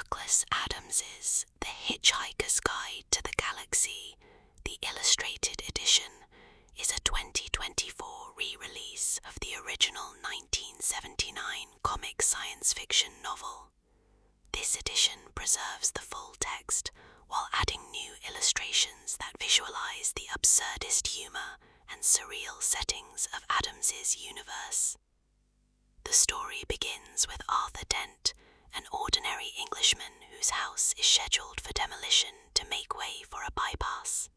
Douglas Adams's The Hitchhiker's Guide to the Galaxy, the illustrated edition, is a 2024 re-release of the original 1979 comic science fiction novel. This edition preserves the full text while adding new illustrations that visualize the absurdist humor and surreal settings of Adams's universe. The story begins with Arthur Dent, an ordinary Englishman whose house is scheduled for demolition to make way for a bypass.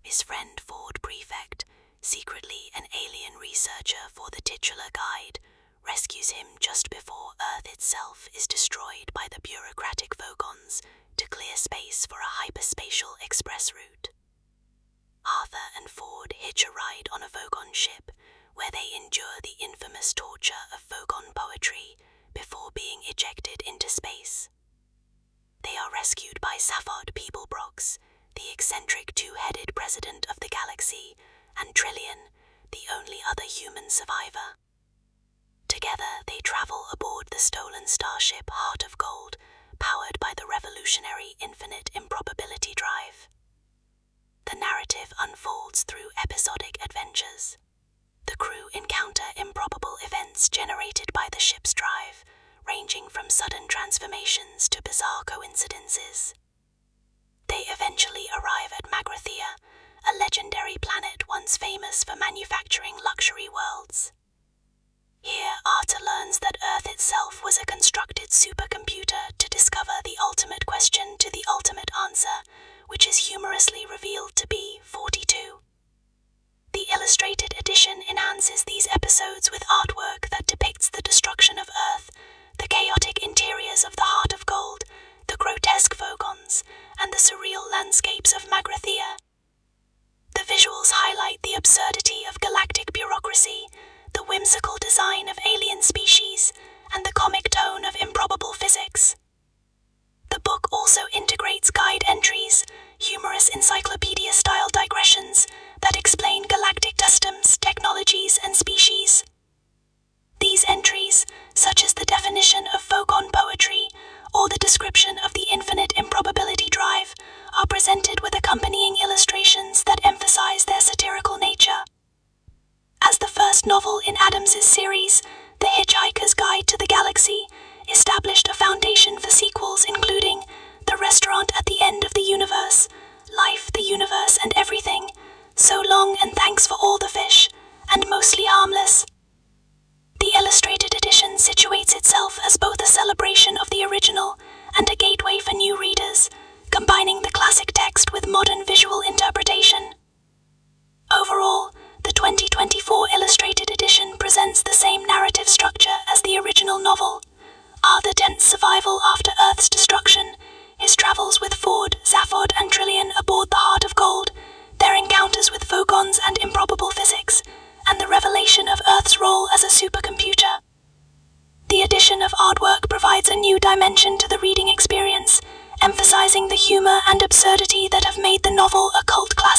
His friend Ford Prefect, secretly an alien researcher for the titular guide, rescues him just before Earth itself is destroyed by the bureaucratic Vogons to clear space for a hyperspatial express route. Arthur and Ford hitch a ride on a Vogon ship, where they endure the infamous torture of Vogon poetry before being ejected into space. They are rescued by Zaphod Beeblebrox, the eccentric two-headed president of the galaxy, and Trillian, the only other human survivor. Together they travel aboard the stolen starship Heart of Gold, powered by the revolutionary infinite Improbability Drive. The narrative unfolds through episodic adventures. The crew encounter improbable events generated by the ship's drive, ranging from sudden transformations to bizarre coincidences. They eventually arrive at Magrathea, a legendary planet once famous for manufacturing luxury worlds. Here, Arthur learns that Earth itself was a constructed supercomputer to discover the ultimate question to the ultimate answer, which is humorously revealed to be 42. The illustrated edition enhances these episodes with artwork that depicts the destruction of Earth, the chaotic interiors of the Heart of Gold, the grotesque Vogons, and the surreal landscapes of Magrathea. The visuals highlight the absurdity of galactic bureaucracy, the whimsical design of alien species, and the comic tone of improbable physics. The book also integrates guide entries, humorous encyclopedia-style digressions that explain galactic customs, technologies, and species. These entries, such as the definition of Vogon poetry or the description of the infinite Improbability Drive, are presented with accompanying illustrations that emphasize their satirical nature. As the first novel in Adams's series, The Hitchhiker's Guide to the Galaxy established a foundation for sequels including The Restaurant at the End of the Universe, Life, the Universe, and Everything, So Long and Thanks for All the Fish, and Mostly Harmless. The illustrated edition situates itself as both a celebration of the original and a gateway for new readers, combining the classic text with modern visual interpretation. Overall, the 2024 illustrated edition presents the same narrative structure as the original novel. Arthur Dent's survival after Earth's destruction, his travels with Ford, Zaphod, and Trillian aboard the Heart of Gold, their encounters with Vogons and improbable physics, and the revelation of Earth's role as a supercomputer. The addition of artwork provides a new dimension to the reading experience, emphasizing the humor and absurdity that have made the novel a cult classic.